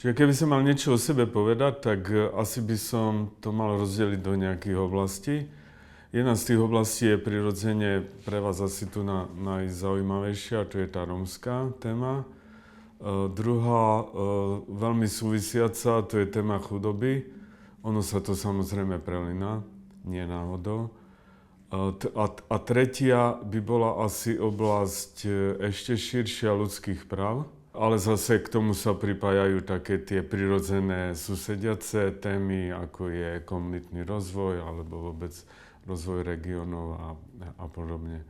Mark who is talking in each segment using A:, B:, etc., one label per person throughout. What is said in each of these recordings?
A: Čiže keby som mal niečo o sebe povedať, tak asi by som to mal rozdeliť do nejakých oblastí. Jedna z tých oblastí je prirodzene pre vás asi tu najzaujímavejšia, to je tá rómska téma. Druhá, veľmi súvisiaca, to je téma chudoby. Ono sa to samozrejme prelína, nie náhodou. A tretia by bola asi oblasť ešte širšia ľudských práv. Ale zase k tomu sa pripájajú také tie prirodzené susediace témy, ako je komunitný rozvoj alebo vôbec rozvoj regiónov a podobne.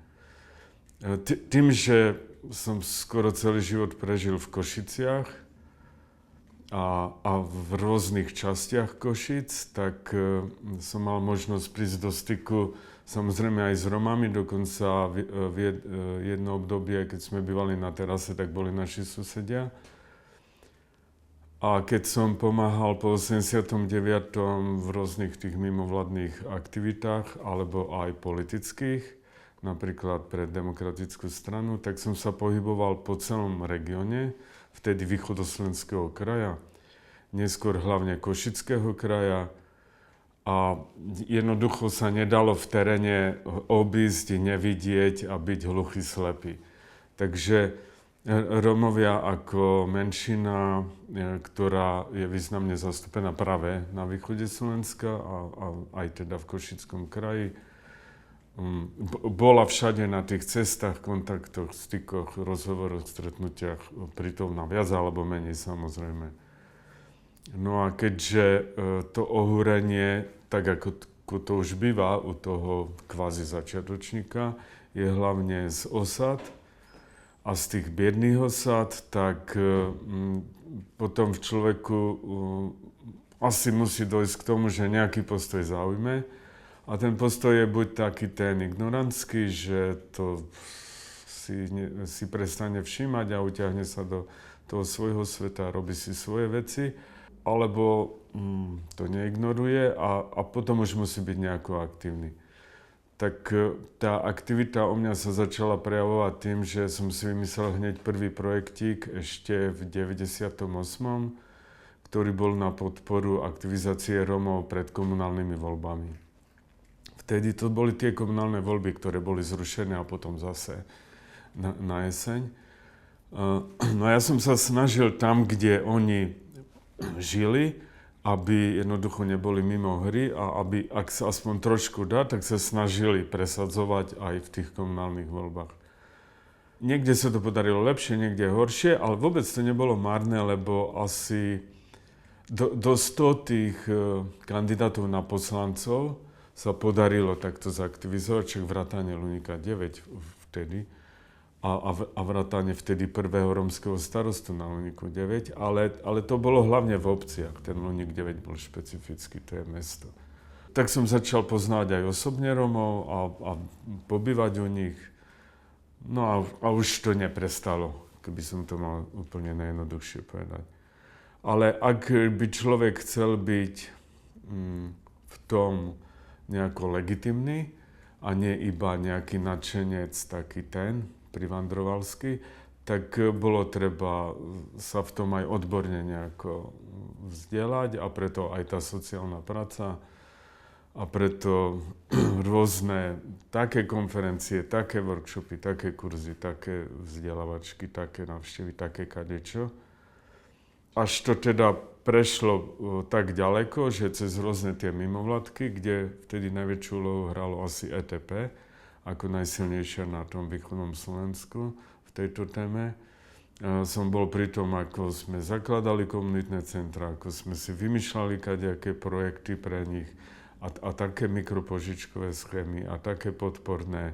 A: Tým, že som skoro celý život prežil v Košiciach a v rôznych častiach Košic, tak som mal možnosť prísť do styku samozrejme aj s Romami, dokonca v jedno obdobie, keď sme bývali na terase, tak boli naši susedia. A keď som pomáhal po 89. v rôznych tých mimovládnych aktivitách, alebo aj politických, napríklad pre Demokratickú stranu, tak som sa pohyboval po celom regióne, vtedy východoslovenského kraja, neskôr hlavne Košického kraja, a jednoducho sa nedalo v teréne obísť, nevidieť a byť hluchý, slepý. Takže Rómovia ako menšina, ktorá je významne zastúpená práve na východe Slovenska a aj teda v Košickom kraji, bola všade na tých cestách, kontaktoch, stykoch, rozhovoroch, stretnutiach prítomná viac alebo menej samozrejme. No a keďže to ohúrenie, tak ako to už býva u toho kvázi začiatočníka, je hlavne z osad a z tých biedných osad, tak potom v človeku asi musí dojsť k tomu, že nejaký postoj zaujme. A ten postoj je buď taký ten ignorantský, že to si prestane všímať a utiahne sa do toho svojho sveta a robí si svoje veci, alebo to neignoruje a potom už musí byť nejako aktívny. Tak tá aktivita u mňa sa začala prejavovať tým, že som si vymyslel hneď prvý projektík ešte v 98., ktorý bol na podporu aktivizácie Rómov pred komunálnymi voľbami. Vtedy to boli tie komunálne voľby, ktoré boli zrušené a potom zase na jeseň. No ja som sa snažil tam, kde oni žili, aby jednoducho neboli mimo hry a aby, ak sa aspoň trošku dá, tak sa snažili presadzovať aj v tých komunálnych voľbách. Niekde sa to podarilo lepšie, niekde horšie, ale vôbec to nebolo marné, lebo asi do 100 tých kandidátov na poslancov sa podarilo takto zaktivizovať, však vrátane Luníka 9 vtedy, a vrátane vtedy prvého rómskeho starostu na Luníku 9, ale to bolo hlavne v obciach. Ten Luník 9 bol špecifický, to je mesto. Tak som začal poznať aj osobne Rómov a pobývať u nich. No a už to neprestalo, keby som to mal úplne najjednoduchšie povedať. Ale ak by človek chcel byť v tom nejako legitimný a nie iba nejaký nadšenec, taký ten, privandrovalský, tak bolo treba sa v tom aj odborne nejako vzdelať a preto aj tá sociálna práca a preto rôzne také konferencie, také workshopy, také kurzy, také vzdelávačky, také návštevy, také kadečo. Až to teda prešlo tak ďaleko, že cez rôzne tie mimovládky, kde vtedy najväčšiu úlohu hralo asi ETP, ako najsilnejšia na tom východnom Slovensku v tejto téme. Som bol pri tom, ako sme zakladali komunitné centra, ako sme si vymýšľali kadejaké projekty pre nich a také mikropožičkové schémy a také podporné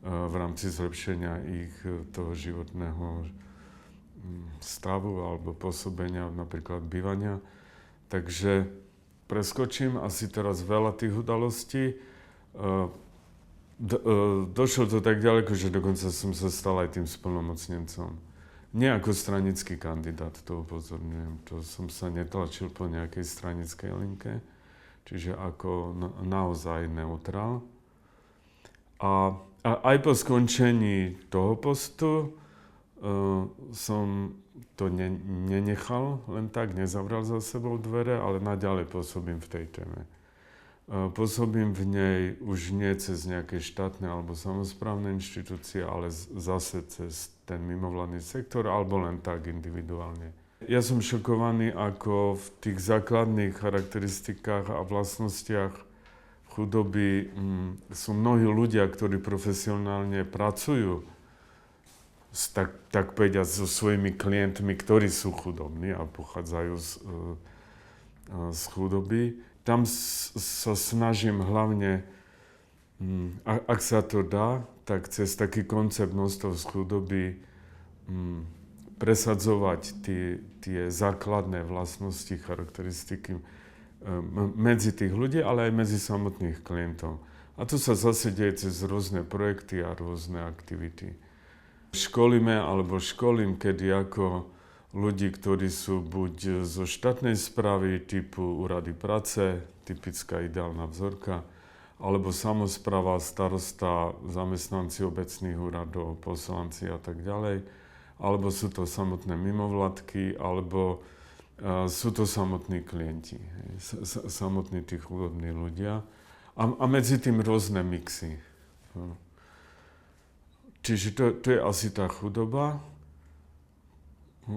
A: v rámci zlepšenia ich toho životného stavu alebo pôsobenia, napríklad bývania. Takže preskočím asi teraz veľa tých udalostí. Došlo to tak ďaleko, že dokonca som sa stal aj tým splnomocnencom. Nie ako stranický kandidát, to upozorňujem. To som sa netlačil po nejakej stranickej linke, čiže ako naozaj neutrál. A aj po skončení toho postu som to nenechal len tak, nezavral za sebou dvere, ale naďalej pôsobím v tej téme. Pôsobím v nej už nie cez nejaké štátne alebo samosprávne inštitúcie, ale zase cez ten mimovládny sektor alebo len tak individuálne. Ja som šokovaný, ako v tých základných charakteristikách a vlastnostiach chudoby sú mnohí ľudia, ktorí profesionálne pracujú tak povediať so svojimi klientmi, ktorí sú chudobní a pochádzajú z chudoby. Tam sa snažím hlavne, ak sa to dá, tak cez taký koncept mostov z chudoby presadzovať tie základné vlastnosti, charakteristiky medzi tých ľudí, ale aj medzi samotných klientov. A to sa zase deje cez rôzne projekty a rôzne aktivity. Školíme alebo školím kedy ako ľudí, ktorí sú buď zo štátnej správy typu úrady práce, typická ideálna vzorka, alebo samospráva, starosta, zamestnanci obecných úradov, poslanci a tak ďalej, alebo sú to samotné mimovládky, alebo sú to samotní klienti, samotní tí chudobní ľudia a medzi tým rôzne mixy. Čiže to je asi tá chudoba.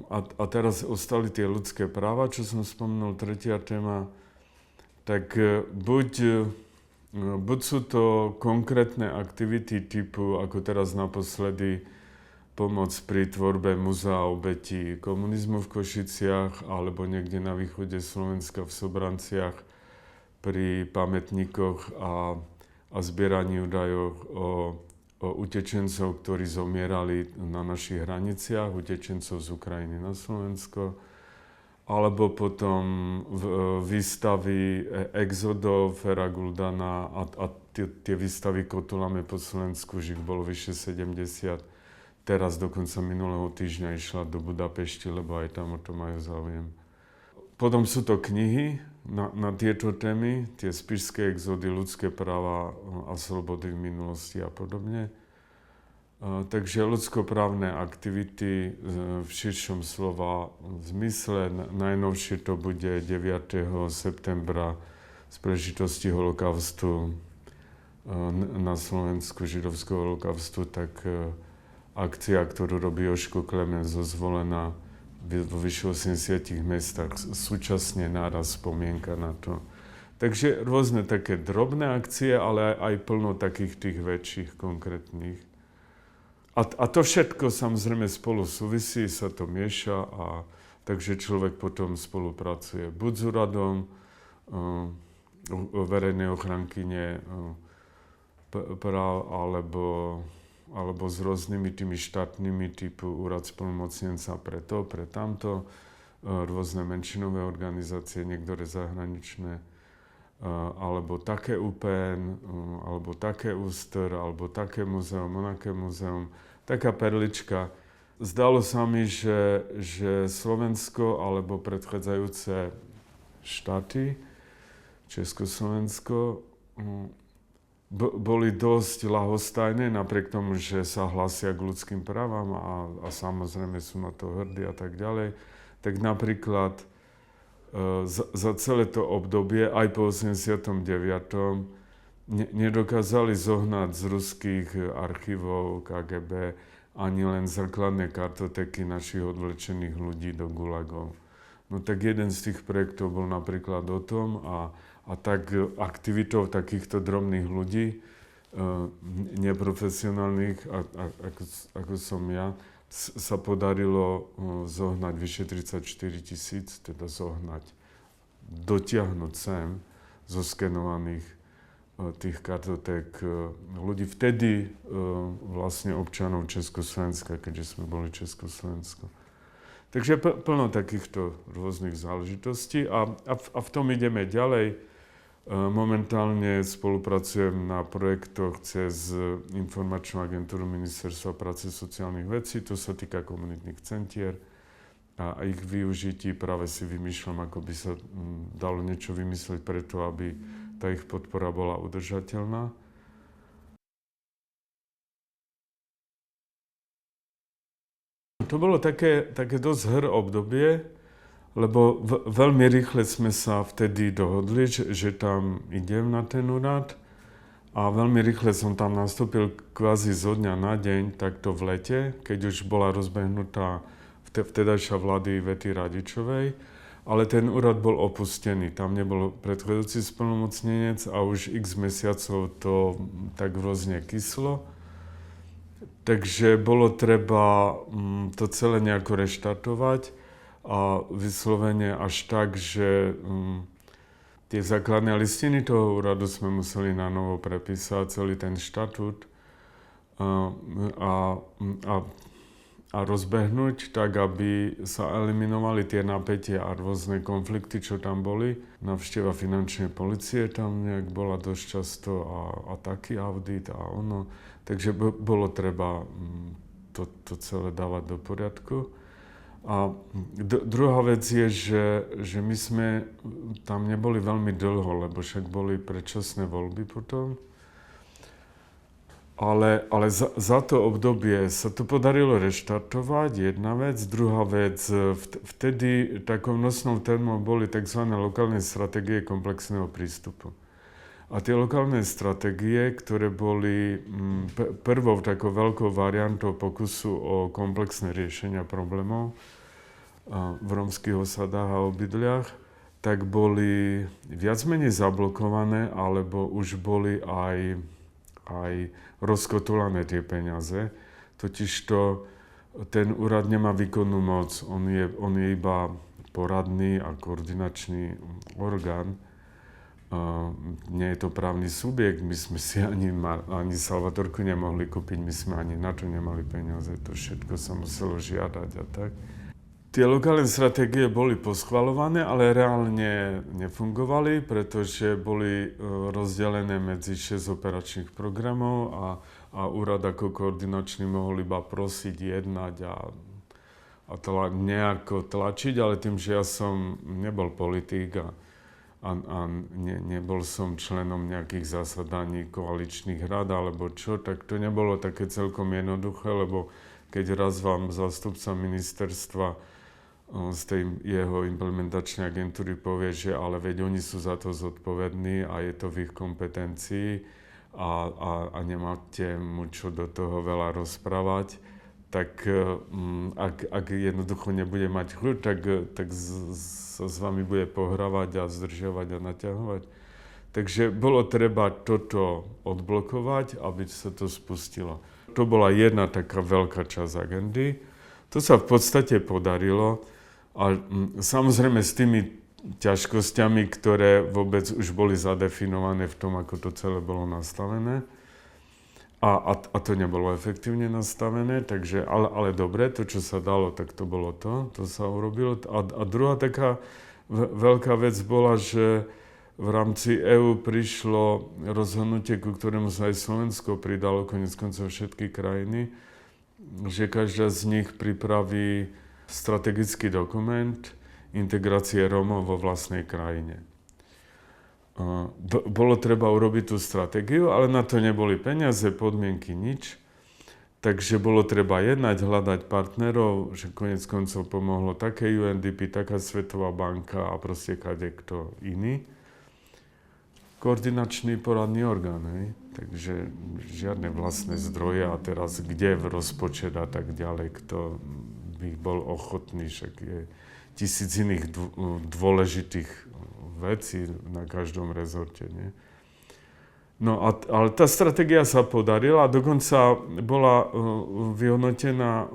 A: A teraz ostali tie ľudské práva, čo som spomenul, tretia téma. Tak buď sú to konkrétne aktivity typu, ako teraz naposledy, pomoc pri tvorbe muzea obetí komunizmu v Košiciach alebo niekde na východe Slovenska v Sobranciach pri pamätníkoch a zbieraní údajov o utečencov, ktorí zomierali na našich hraniciach, utečencov z Ukrajiny na Slovensko, alebo potom výstavy Exodov, Fera Guldana a tie výstavy Kotulame po Slovensku, že ich bolo vyše 70. Teraz dokonca minulého týždňa išla do Budapešti, lebo aj tam o to majú záujem. Potom sú to knihy na tieto témy, tie spišské exody, ľudské práva a slobody v minulosti a podobne. Takže ľudskoprávne aktivity v širšom slova zmysle. Najnovšie to bude 9. septembra z príležitosti holokaustu na Slovensku, židovského holokaustu, tak akcia, ktorú robí Jožko Klemens, zozvolená vo vyše 80 mestách, súčasne náraz spomienka na to. Takže rôzne také drobné akcie, ale aj plno takých tých väčších, konkrétnych. A to všetko samozrejme spolu súvisí, sa to mieša a takže človek potom spolupracuje buď s úradom verejnej ochrankyne práv, alebo s rôznymi tými štátnymi typu úrad splnomocnenca pre to, pre tamto, rôzne menšinové organizácie, niektoré zahraničné, alebo také UPN, alebo také úster, alebo také muzeum, onaké muzeum. Taká perlička. Zdalo sa mi, že Slovensko alebo predchádzajúce štáty, Československo, boli dosť ľahostajné, napriek tomu, že sa hlásia k ľudským právam a samozrejme sú na to hrdí a tak ďalej. Tak napríklad za celé to obdobie, aj po 89. Nedokázali zohnať z ruských archívov KGB ani len základné kartotéky našich odvlečených ľudí do gulagov. No tak jeden z tých projektov bol napríklad o tom a tak aktivitou takýchto drobných ľudí, neprofesionálnych, ako som ja, sa podarilo zohnať vyše 34 000, teda zohnať, dotiahnuť sem zoskenovaných tých kartoték ľudí. Vtedy vlastne občanov Československa, keďže sme boli Československo. Takže plno takýchto rôznych záležitostí a v tom ideme ďalej. Momentálne spolupracujem na projektoch cez informačnú agentúru Ministerstva práce a sociálnych vecí. To sa týka komunitných centier a ich využití. Práve si vymýšľam, ako by sa dalo niečo vymyslieť preto, aby tá ich podpora bola udržateľná. to bolo také dosť obdobie, lebo veľmi rýchle sme sa vtedy dohodli, že tam idem na ten úrad a veľmi rýchle som tam nastúpil kvázi zo dňa na deň, takto v lete, keď už bola rozbehnutá vtedajšia vlády Ivety Radičovej, ale ten úrad bol opustený, tam nebol predchádzajúci splnomocnenec a už x mesiacov to tak rôzne kyslo. Takže bolo treba to celé nejako reštartovať a vyslovene až tak, že tie základné listiny toho úradu sme museli na novo prepísať, celý ten štatút a rozbehnúť tak, aby sa eliminovali tie napätia a rôzne konflikty, čo tam boli. Návšteva finančnej polície tam nejak bola dosť často a taký audit a ono. Takže bolo treba to celé dávať do poriadku. A druhá vec je, že my sme tam neboli veľmi dlho, lebo však boli predčasné voľby potom. Ale za to obdobie sa to podarilo reštartovať, jedna vec. Druhá vec, vtedy takou nosnou témou boli tzv. Lokálne stratégie komplexného prístupu. A tie lokálne stratégie, ktoré boli prvou takou veľkou variantou pokusu o komplexné riešenia problémov v rómskych osadách a obydliach, tak boli viac menej zablokované, alebo už boli aj rozkotulané tie peniaze. Totižto ten úrad nemá výkonnú moc, on je iba poradný a koordinačný orgán. Nie je to právny subjekt, my sme si ani Salvatorku nemohli kúpiť, my sme ani na to nemali peniaze, to všetko sa muselo žiadať a tak. Tie lokálne stratégie boli poschvaľované, ale reálne nefungovali, pretože boli rozdelené medzi 6 operačných programov a úrad ako koordinačný mohol iba prosiť, jednať a nejako tlačiť, ale tým, že ja som nebol politik a nebol som členom nejakých zasadaní koaličných rád alebo čo, tak to nebolo také celkom jednoduché, lebo keď raz vám zástupca ministerstva z tej jeho implementačnej agentúry povie, že ale veď oni sú za to zodpovední a je to v ich kompetencii a nemáte mu čo do toho veľa rozprávať, tak ak jednoducho nebude mať chuť, tak sa s vami bude pohrávať a zdržiavať a naťahovať. Takže bolo treba toto odblokovať, aby sa to spustilo. To bola jedna taká veľká časť agendy. To sa v podstate podarilo a samozrejme s tými ťažkosťami, ktoré vôbec už boli zadefinované v tom, ako to celé bolo nastavené. A to nebolo efektívne nastavené, takže, ale dobre, to, čo sa dalo, tak to bolo to sa urobilo. A druhá taká veľká vec bola, že v rámci EÚ prišlo rozhodnutie, ku ktorému sa aj Slovensko pridalo, koniec koncov všetky krajiny, že každá z nich pripraví strategický dokument integrácie Rómov vo vlastnej krajine. Bolo treba urobiť tú stratégiu, ale na to neboli peniaze, podmienky, nič. Takže bolo treba jednať, hľadať partnerov, že koniec koncov pomohlo také UNDP, taká Svetová banka a proste kadekto iný. Koordinačný poradný orgán, hej? Takže žiadne vlastné zdroje a teraz kde v rozpočet a tak ďalej, kto by bol ochotný, však je tisíc iných dôležitých veci na každom rezorte, nie? No ale tá stratégia sa podarila a dokonca bola vyhodnotená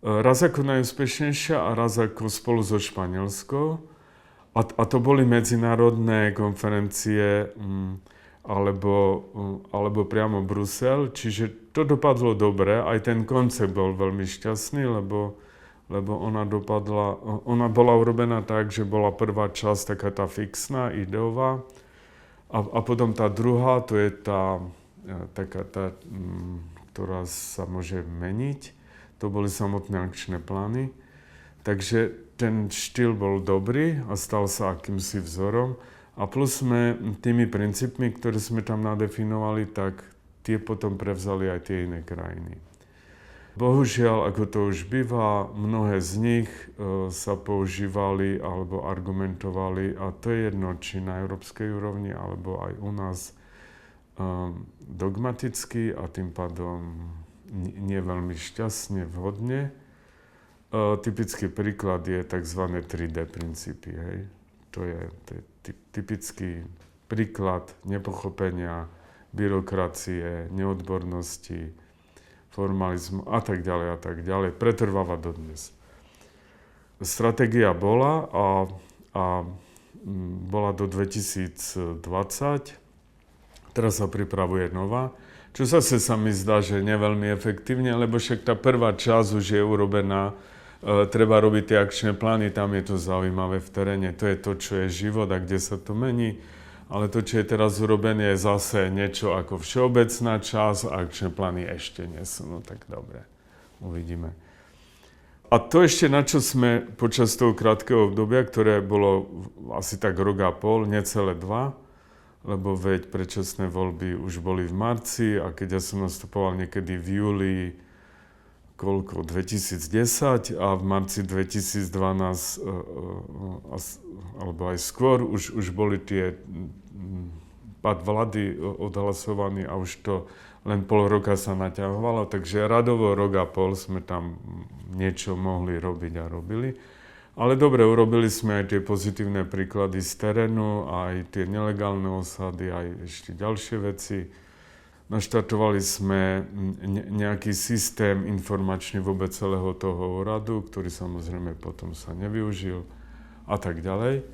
A: raz ako najúspešnejšia a raz ako spolu so Španielskou. A to boli medzinárodné konferencie alebo priamo Brusel, čiže to dopadlo dobre. Aj ten koncept bol veľmi šťastný, lebo ona bola urobená tak, že bola prvá časť taká tá fixná, ideová a potom tá druhá, to je taká tá, ktorá sa môže meniť. To boli samotné akčné plány. Takže ten štýl bol dobrý a stal sa akýmsi vzorom. A plus sme tými princípmi, ktoré sme tam nadefinovali, tak tie potom prevzali aj tie iné krajiny. Bohužiaľ, ako to už býva, mnohé z nich sa používali alebo argumentovali, a to je jedno, či na európskej úrovni, alebo aj u nás, dogmaticky a tým pádom nie veľmi šťastne, vhodne. Typický príklad je tzv. 3D princípy. Hej. To je typický príklad nepochopenia, byrokracie, neodbornosti, formalizmu a tak ďalej, pretrváva dodnes. Stratégia bola a bola do 2020, teraz sa pripravuje nová, čo zase sa mi zdá, že nie veľmi efektívne, lebo však tá prvá časť už je urobená, treba robiť tie akčné plány, tam je to zaujímavé v teréne, to je to, čo je život a kde sa to mení. Ale to, čo je teraz urobené, je zase niečo ako všeobecná časť a akčné plány ešte nie sú. No tak dobre, uvidíme. A to ešte, na čo sme počas toho krátkeho obdobia, ktoré bolo asi tak rok a pol, necelé 2, lebo veď predčasné voľby už boli v marci a keď ja som nastupoval niekedy v júli 2010 a v marci 2012 alebo aj skôr už boli tie pád vlády odhlasovaní a už to len pol roka sa naťahovalo, takže radovo rok a pol sme tam niečo mohli robiť a robili. Ale dobre, urobili sme aj tie pozitívne príklady z terénu, aj tie nelegálne osady, aj ešte ďalšie veci. Naštartovali sme nejaký systém informačný vôbec celého toho úradu, ktorý samozrejme potom sa nevyužil a tak ďalej.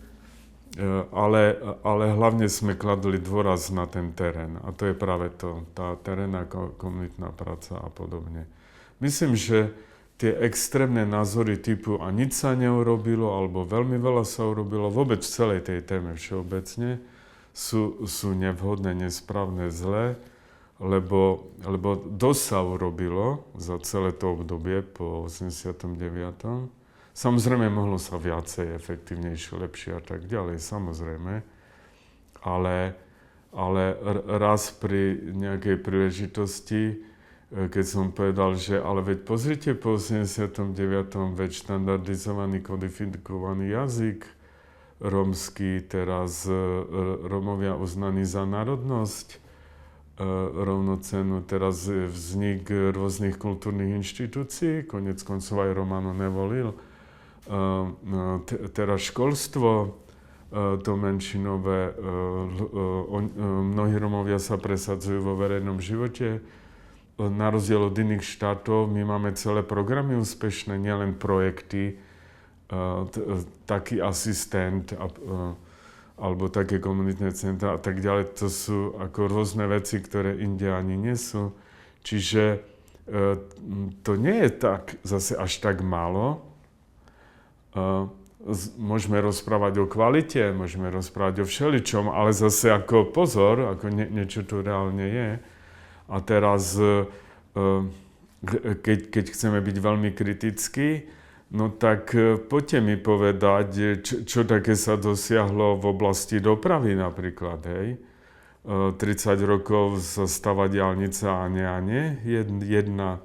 A: Ale hlavne sme kladli dôraz na ten terén. A to je práve to, tá terénna komunitná práca a podobne. Myslím, že tie extrémne názory typu a nič sa neurobilo, alebo veľmi veľa sa urobilo, vôbec v celej tej téme všeobecne, sú nevhodné, nesprávne, zlé, lebo dosť sa urobilo za celé to obdobie po 89. Samozrejme, mohlo sa viacej, efektívnejšie, lepšie a tak ďalej, samozrejme. Ale raz pri nejakej príležitosti, keď som povedal, že ale veď pozrite po 89. veď štandardizovaný, kodifikovaný jazyk rómsky, teraz Rómovia uznaní za národnosť, rovnocenu, teraz vznik rôznych kultúrnych inštitúcií, konec koncov aj Romano nevolil. Teraz školstvo, to menšinové, mnohí Rómovia sa presadzujú vo verejnom živote. Na rozdiel od iných štátov, my máme celé programy úspešné, nielen projekty, taký asistent, alebo také komunitné centra a tak ďalej. To sú ako rôzne veci, ktoré inde ani nie sú. Čiže to nie je tak zase až tak málo. Môžeme rozprávať o kvalite, môžeme rozprávať o všeličom, ale zase ako pozor, ako niečo tu reálne je. A teraz, keď chceme byť veľmi kritickí, no tak poďte mi povedať, čo také sa dosiahlo v oblasti dopravy napríklad, hej. 30 rokov sa stáva diaľnica a nie, jedna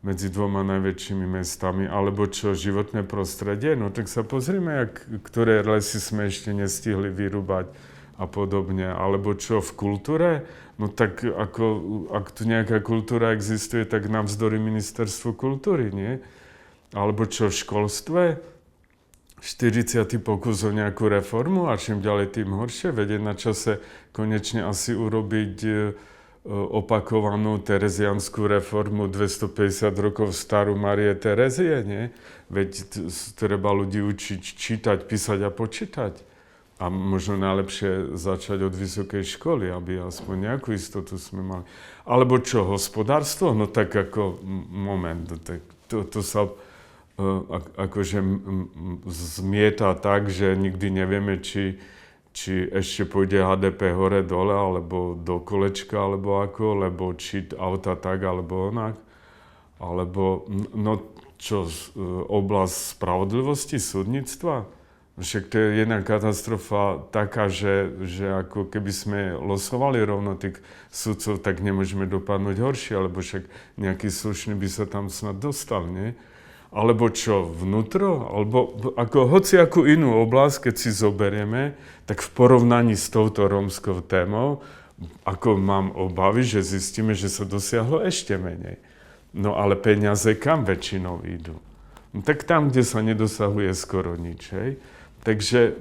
A: medzi dvoma najväčšími mestami, alebo čo, životné prostredie, no tak sa pozrime, ktoré lesy sme ešte nestihli vyrúbať a podobne, alebo čo v kultúre, no tak ak tu nejaká kultúra existuje, tak navzdory ministerstvu kultúry, nie? Alebo čo v školstve? 40. pokus o nejakú reformu a čím ďalej, tým horšie. Veď je na čase konečne asi urobiť opakovanú terezianskú reformu 250 rokov starú Márie Terezie, nie? Veď treba ľudí učiť čítať, písať a počítať. A možno najlepšie začať od vysokej školy, aby aspoň nejakú istotu sme mali. Alebo čo, hospodárstvo? No tak ako moment, tak to sa akože zmieta tak, že nikdy nevieme, či ešte pôjde HDP hore-dole, alebo do kolečka, alebo ako, lebo či auta tak, alebo onak. Alebo, no čo, oblasť spravodlivosti, súdnictva? Však to je jedna katastrofa taká, že ako keby sme losovali rovno tých sudcov, tak nemôžeme dopadnúť horšie, alebo však nejaký slušný by sa tam snad dostal, nie? Alebo čo, vnútro? Alebo ako hociakú inú oblasť, keď si zoberieme, tak v porovnaní s touto rómskou témou, ako mám obavy, že zistíme, že sa dosiahlo ešte menej. No ale peniaze kam väčšinou idú? No, tak tam, kde sa nedosahuje skoro nič, hej? Takže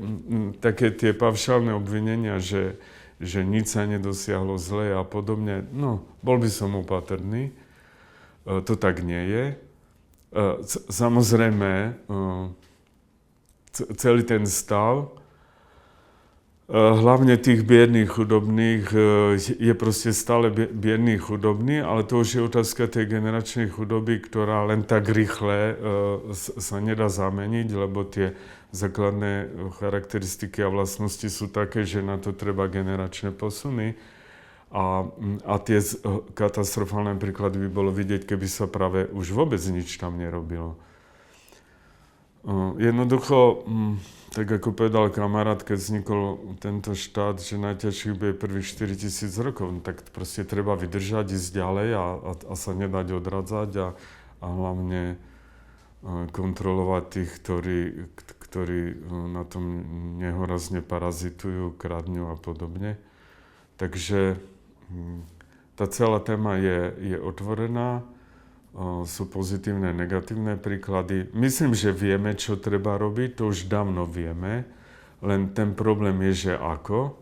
A: také tie paušálne obvinenia, že nič sa nedosiahlo zle a podobne, no, bol by som opatrný. To tak nie je. Samozrejme, celý ten stav, hlavne tých biedných, chudobných, je proste stále biedný, chudobný, ale to už je otázka tej generačnej chudoby, ktorá len tak rýchle sa nedá zameniť, lebo tie základné charakteristiky a vlastnosti sú také, že na to treba generačné posuny. A tie katastrofálne príklady by bolo vidieť, keby sa práve už vôbec nič tam nerobilo. Jednoducho, tak ako povedal kamarát, keď vznikol tento štát, že najťažších bude prvých 4000 rokov, tak proste treba vydržať, ísť ďalej a sa nedať odradzať a hlavne kontrolovať tých, ktorí na tom nehorazne parazitujú, kradnú a podobne. Takže tá celá téma je otvorená, sú pozitívne, negatívne príklady. Myslím, že vieme, čo treba robiť, to už dávno vieme, len ten problém je, že ako.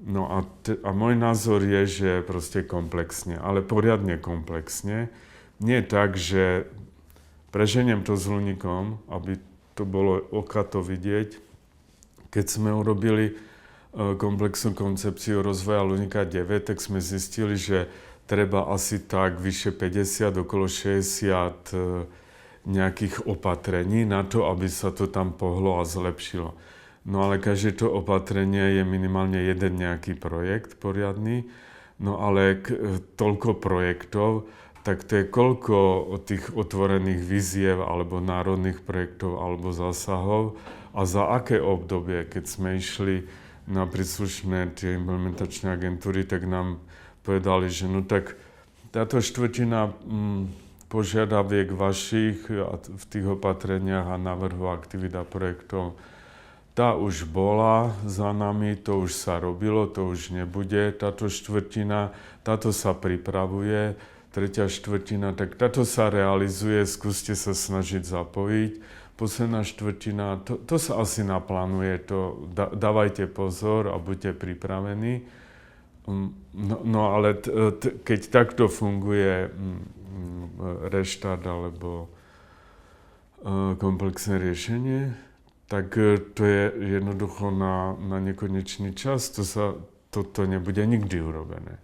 A: No a môj názor je, že proste komplexne, ale poriadne komplexne. Nie tak, že preženiem to s Luníkom, aby to bolo okato vidieť. Keď sme urobili komplexnú koncepciu rozvoja Luníka 9, tak sme zistili, že treba asi tak vyše 50, okolo 60 nejakých opatrení na to, aby sa to tam pohlo a zlepšilo. No ale každé to opatrenie je minimálne jeden nejaký projekt poriadny, no ale toľko projektov, tak to je koľko tých otvorených víziev alebo národných projektov alebo zásahov a za aké obdobie, keď sme išli na príslušné tie implementačné agentúry, tak nám povedali, že no tak táto štvrtina požiadaviek vašich v tých opatreniach a návrhu aktivít a projektov, tá už bola za nami, to už sa robilo, to už nebude. Táto štvrtina, táto sa pripravuje, tretia štvrtina, tak táto sa realizuje, skúste sa snažiť zapojiť. Posledná štvrtina, to sa asi naplánuje, to dávajte pozor a buďte pripravení. No ale keď takto funguje reštart alebo komplexné riešenie, tak to je jednoducho na nekonečný čas, to nebude nikdy urobené.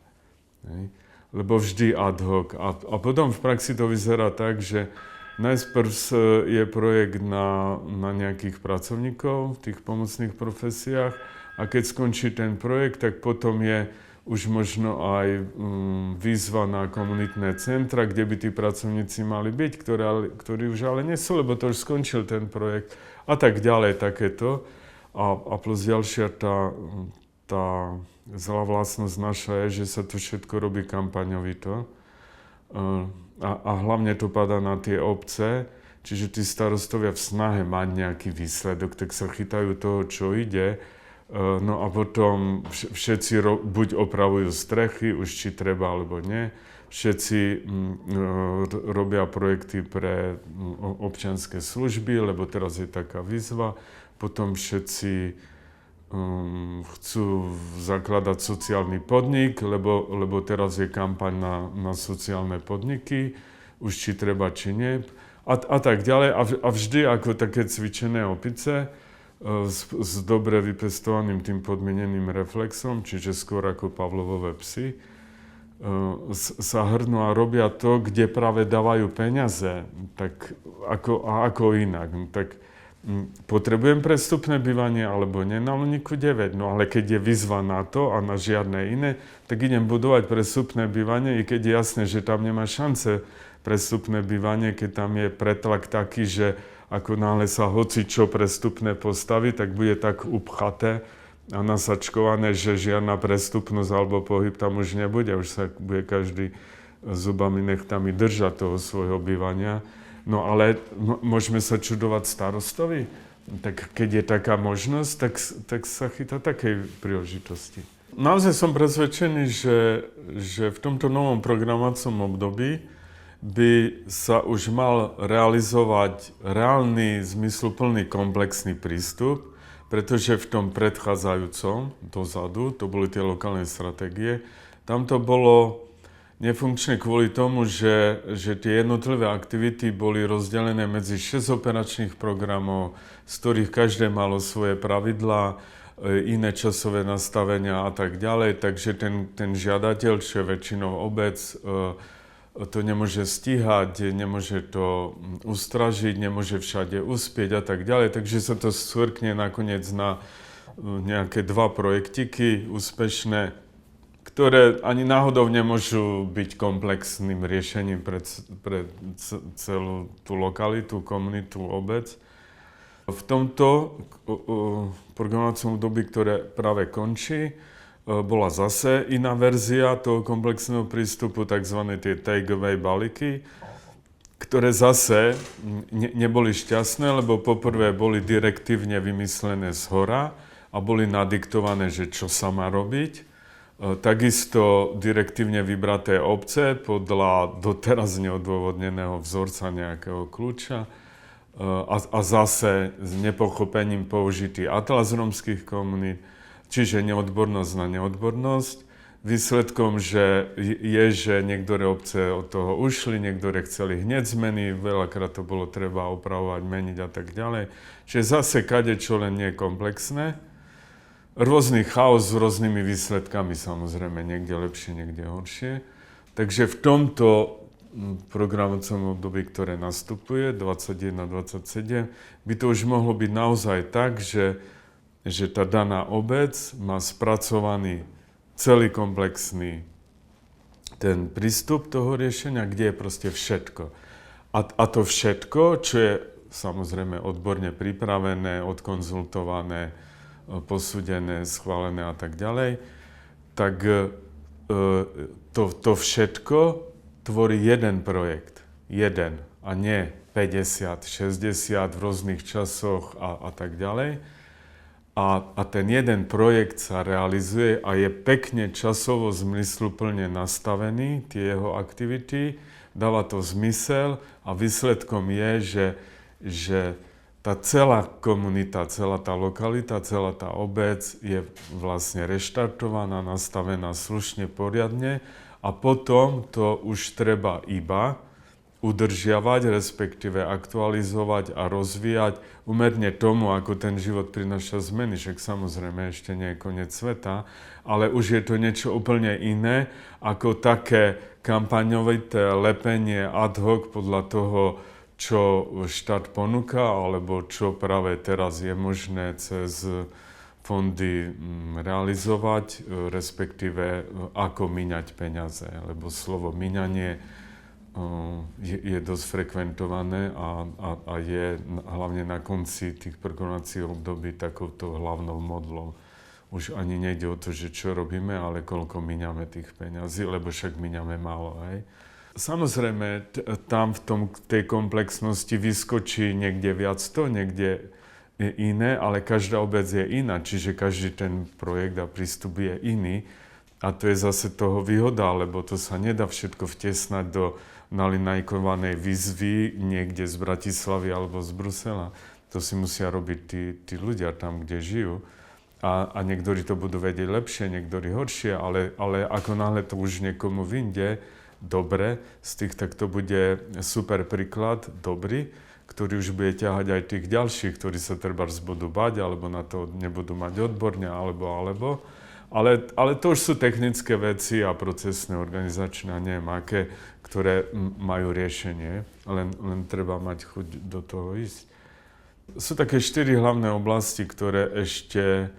A: Lebo vždy ad hoc. A potom v praxi to vyzerá tak, že najprv je projekt na nejakých pracovníkov v tých pomocných profesiách a keď skončí ten projekt, tak potom je už možno aj výzva na komunitné centra, kde by tí pracovníci mali byť, ktorí už ale nie sú, lebo to už skončil ten projekt a tak ďalej, takéto. A plus ďalšia tá zlá vlastnosť naša je, že sa to všetko robí kampaňovito. A hlavne to padá na tie obce, čiže tí starostovia v snahe mať nejaký výsledok, tak sa chytajú toho, čo ide. No a potom všetci buď opravujú strechy, už či treba alebo nie. Všetci robia projekty pre občianske služby, lebo teraz je taká výzva. Potom všetci chcú zakladať sociálny podnik, lebo teraz je kampaň na sociálne podniky, už či treba, či nie. A tak ďalej. A vždy ako také cvičené opice s dobre vypestovaným tým podmieneným reflexom, čiže skôr ako Pavlovové psy, sa hrnú a robia to, kde práve dávajú peniaze. Tak ako inak. Tak potrebujem prestupné bývanie alebo nie na Luníku 9, no ale keď je výzva na to a na žiadne iné, tak idem budovať prestupné bývanie, i keď je jasné, že tam nemá šance prestupné bývanie, keď tam je pretlak taký, že ako náhle sa hocičo prestupné postaví, tak bude tak upchaté a nasačkované, že žiadna prestupnosť alebo pohyb tam už nebude. Už sa bude každý zubami nechtami držať toho svojho bývania. No ale môžeme sa čudovať starostovi? Tak keď je taká možnosť, tak sa chytá takej príležitosti. Naozaj som presvedčený, že v tomto novom programovacom období by sa už mal realizovať reálny, zmysluplný, komplexný prístup, pretože v tom predchádzajúcom, dozadu, to boli tie lokálne stratégie, tam to bolo nefunkčné kvôli tomu, že tie jednotlivé aktivity boli rozdelené medzi 6 operačných programov, z ktorých každé malo svoje pravidlá, iné časové nastavenia a tak ďalej. Takže ten žiadateľ, čo je väčšinou obec, to nemôže stíhať, nemôže to ustražiť, nemôže všade uspieť a tak ďalej. Takže sa to svrkne nakoniec na nejaké 2 projektiky úspešné, ktoré ani náhodou nemôžu byť komplexným riešením pre celú tú lokalitu, komunitu, obec. V tomto programovacom období, ktoré práve končí, bola zase iná verzia toho komplexného prístupu, tzv. Tie take-away balíky, ktoré zase neboli šťastné, lebo poprvé boli direktívne vymyslené zhora a boli nadiktované, že čo sa má robiť. Takisto direktívne vybraté obce podľa doteraz neodôvodneného vzorca nejakého kľúča a zase s nepochopením použitý atlas rómskych komunít, čiže neodbornosť na neodbornosť. Výsledkom že niektoré obce od toho ušli, niektoré chceli hneď zmeny, veľakrát to bolo treba opravovať, meniť a tak ďalej. Čiže zase kadečo len nie komplexné. Rôzny chaos s rôznymi výsledkami, samozrejme, niekde lepšie, niekde horšie. Takže v tomto programovacom období, ktoré nastupuje, 21-27, by to už mohlo byť naozaj tak, že tá daná obec má spracovaný celý komplexný ten prístup toho riešenia, kde je proste všetko. A to všetko, čo je samozrejme odborne pripravené, odkonzultované, posúdené, schválené a tak ďalej, tak to všetko tvorí jeden projekt. Jeden a nie 50, 60 v rôznych časoch a tak ďalej. A ten jeden projekt sa realizuje a je pekne časovo zmysluplne nastavený, tie jeho aktivity, dáva to zmysel a výsledkom je, že tá celá komunita, celá tá lokalita, celá tá obec je vlastne reštartovaná, nastavená slušne, poriadne a potom to už treba iba udržiavať, respektíve aktualizovať a rozvíjať umerne tomu, ako ten život prináša zmeny. Však samozrejme ešte nie je koniec sveta, ale už je to niečo úplne iné ako také kampaňovité lepenie ad hoc podľa toho, čo štát ponúka, alebo čo práve teraz je možné cez fondy realizovať, respektíve ako míňať peniaze. Lebo slovo míňanie je dosť frekventované a je hlavne na konci tých programovacích období takouto hlavnou modlou. Už ani nejde o to, že čo robíme, ale koľko míňame tých peňazí, lebo však míňame málo, hej. Samozrejme, tam v tej komplexnosti vyskočí niekde viac to, niekde iné, ale každá obec je iná, čiže každý ten projekt a prístup je iný. A to je zase toho výhoda, lebo to sa nedá všetko vtesnať do nalinajkovanej výzvy niekde z Bratislavy alebo z Brusela. To si musia robiť tí ľudia tam, kde žijú. A niektorí to budú vedieť lepšie, niektorí horšie, ale ako náhle to už niekomu vyjde dobre tak to bude super príklad, dobrý, ktorý už bude ťahať aj tých ďalších, ktorí sa trebárs budú bať, alebo na to nebudú mať odborne, alebo. Ale to už sú technické veci a procesné, organizačné a neviem aké, ktoré majú riešenie, len treba mať chuť do toho ísť. Sú také 4 hlavné oblasti, ktoré ešte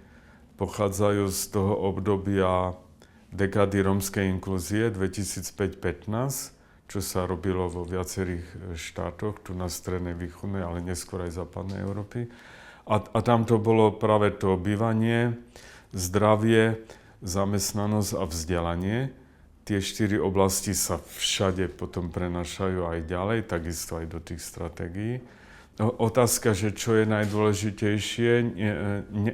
A: pochádzajú z toho obdobia dekády rómskej inklúzie 2005-15, čo sa robilo vo viacerých štátoch, tu na strednej, východnej, ale neskôr aj západnej Európy. A tam to bolo práve to bývanie, zdravie, zamestnanosť a vzdelanie. Tie 4 oblasti sa všade potom prenášajú aj ďalej, takisto aj do tých stratégií. Otázka, že čo je najdôležitejšie,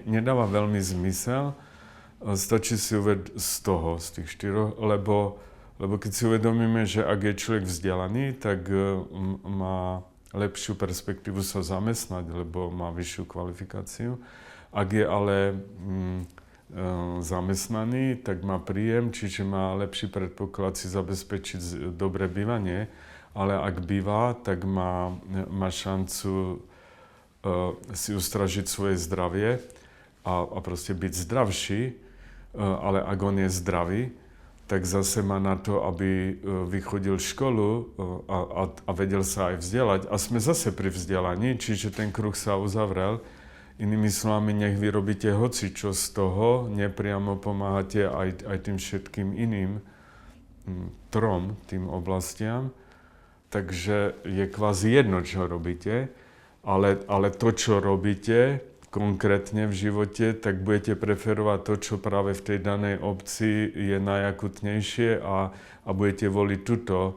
A: nedáva veľmi zmysel. Stačí si z tých 4, lebo keď si uvedomíme, že ak je človek vzdelaný, tak má lepšiu perspektívu sa zamestnať, lebo má vyššiu kvalifikáciu. Ak je ale zamestnaný, tak má príjem, čiže má lepší predpoklad si zabezpečiť dobré bývanie, ale ak býva, tak má šancu si ustražiť svoje zdravie a proste byť zdravší, ale ak on je zdravý, tak zase má na to, aby vychodil školu a vedel sa aj vzdelať. A sme zase pri vzdelaní, čiže ten kruh sa uzavrel. Inými slovami, nech vy robíte hocičo z toho, nepriamo pomáhate aj tým všetkým iným tým oblastiam. Takže je kvázi jedno, čo robíte, ale to, čo robíte konkrétne v živote, tak budete preferovať to, čo práve v tej danej obci je najakutnejšie a budete voliť túto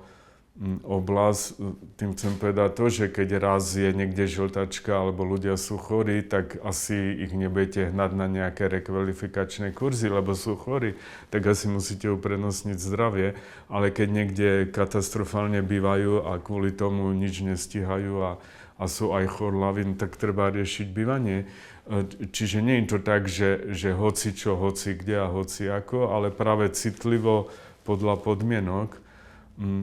A: oblasť. Tým chcem povedať to, že keď raz je niekde žltačka alebo ľudia sú chorí, tak asi ich nebudete hnať na nejaké rekvalifikačné kurzy, lebo sú chorí, tak asi musíte uprednostniť zdravie. Ale keď niekde katastrofálne bývajú a kvôli tomu nič nestíhajú a sú aj chorlaví, tak treba riešiť bývanie. Čiže nie je to tak, že hoci čo, hoci kde a hoci ako, ale práve citlivo podľa podmienok.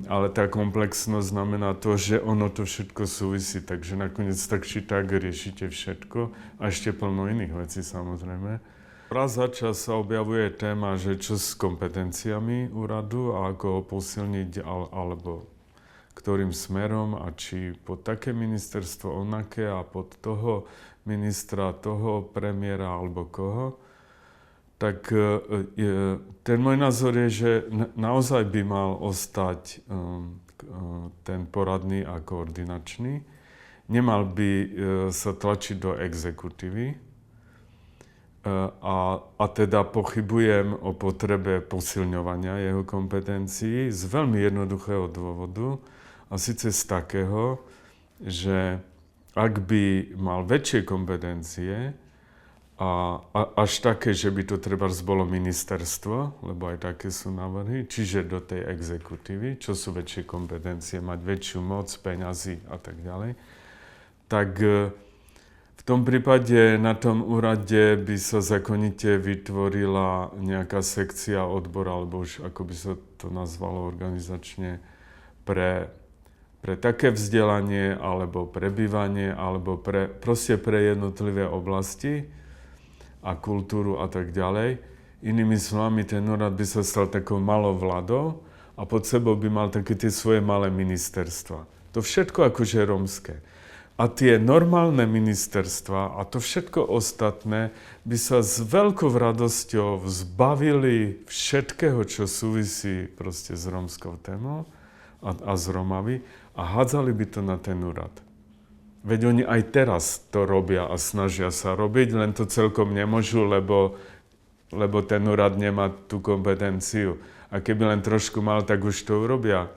A: Ale tá komplexnosť znamená to, že ono to všetko súvisí, takže nakoniec tak či tak riešite všetko a ešte plno iných vecí samozrejme. Raz za čas sa objavuje téma, že čo s kompetenciami úradu a ako ho posilniť alebo ktorým smerom a či pod také ministerstvo onaké a pod toho ministra, toho premiéra alebo koho. Tak ten môj názor je, že naozaj by mal ostať ten poradný a koordinačný. Nemal by sa tlačiť do exekutívy. A teda pochybujem o potrebe posilňovania jeho kompetencií z veľmi jednoduchého dôvodu. A síce z takého, že ak by mal väčšie kompetencie, a až také, že by to trebárs bolo ministerstvo, lebo aj také sú návrhy, čiže do tej exekutívy, čo sú väčšie kompetencie, mať väčšiu moc, peňazí a tak ďalej, tak v tom prípade na tom úrade by sa zákonite vytvorila nejaká sekcia, odbor, alebo už ako by sa to nazvalo organizačne, pre také vzdelanie, alebo pre bývanie, alebo proste pre jednotlivé oblasti, a kultúru a tak ďalej. Inými slovami, ten úrad by sa stal takou malou vládou a pod sebou by mal také tie svoje malé ministerstva. To všetko akože rómske. A tie normálne ministerstva a to všetko ostatné by sa s veľkou radosťou zbavili všetkého, čo súvisí proste s rómskou témou a s Rómami a hádzali by to na ten úrad. Veď oni aj teraz to robia a snažia sa robiť, len to celkom nemôžu, lebo ten úrad nemá tú kompetenciu. A keby len trošku mal, tak už to urobia.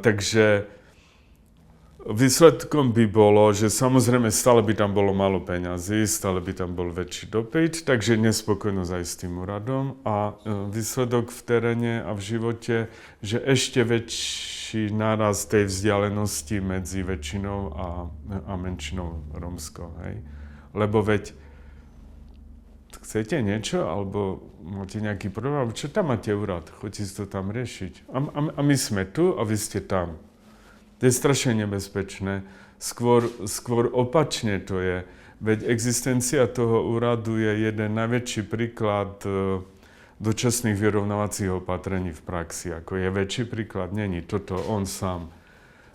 A: Takže výsledkom by bolo, že samozrejme stále by tam bolo málo peňazí, stále by tam bol väčší dopyt, takže nespokojnosť aj s tým úradom. A výsledok v teréne a v živote, že ešte väčší náraz tej vzdialenosti medzi väčšinou a menšinou rómskou. Hej? Lebo veď chcete niečo, alebo máte nejaký problém, čo tam máte úrad? Choďte si to tam riešiť. A my sme tu a vy ste tam. To je strašne nebezpečné. Skôr opačne to je. Veď existencia toho úradu je jeden najväčší príklad dočasných vyrovnávacích opatrení v praxi. Ako je väčší príklad? Není. Toto on sám.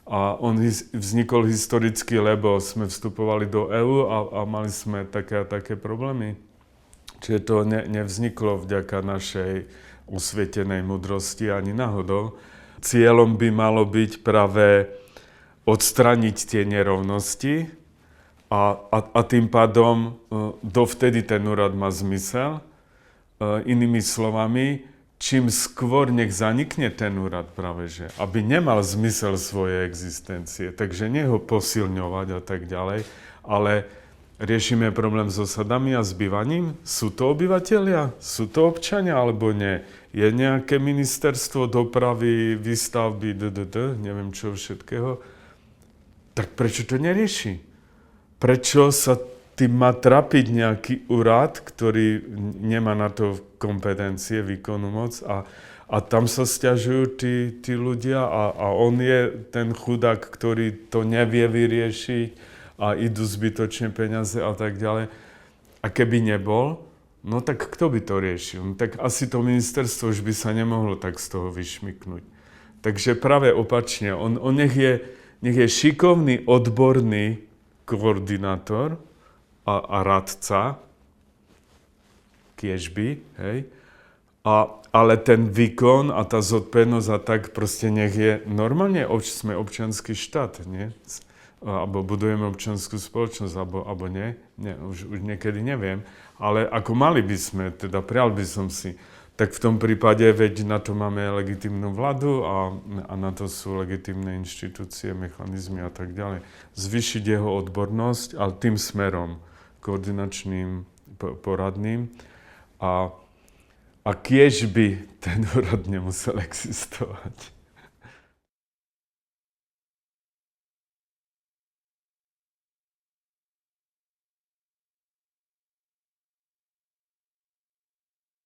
A: A on vznikol historicky, lebo sme vstupovali do EÚ a mali sme také a také problémy. Čiže to nevzniklo vďaka našej osvietenej múdrosti ani náhodou, Cieľom by malo byť práve odstraniť tie nerovnosti a tým pádom dovtedy ten úrad má zmysel. Inými slovami, čím skôr nech zanikne ten úrad práve, že aby nemal zmysel svojej existencie, takže nie ho posilňovať a tak ďalej, ale riešime problém s osadami a s bývaním. Sú to obyvatelia? Sú to občania alebo nie? Je nejaké ministerstvo dopravy, výstavby, neviem čo všetkého? Tak prečo to nerieši? Prečo sa tým má trapiť nejaký úrad, ktorý nemá na to kompetencie, výkonnú moc a tam sa sťažujú tí ľudia a on je ten chudák, ktorý to nevie vyriešiť a idú zbytočne peniaze a tak ďalej. A keby nebol, no tak kto by to riešil? No tak asi to ministerstvo už by sa nemohlo tak z toho vyšmyknúť. Takže práve opačne, on nech je šikovný, odborný koordinátor a radca, kiežby, hej, ale ten výkon a tá zodpovednosť a tak proste nech je normálne, sme občiansky štát, nie? Alebo budujeme občiansku spoločnosť, alebo nie, už niekedy neviem, ale ako mali by sme, teda prial by som si, tak v tom prípade, veď na to máme legitímnu vládu a na to sú legitímne inštitúcie, mechanizmy a tak ďalej. Zvýšiť jeho odbornosť, ale tým smerom, koordinačným, poradným a kiež by ten úrad nemusel existovať.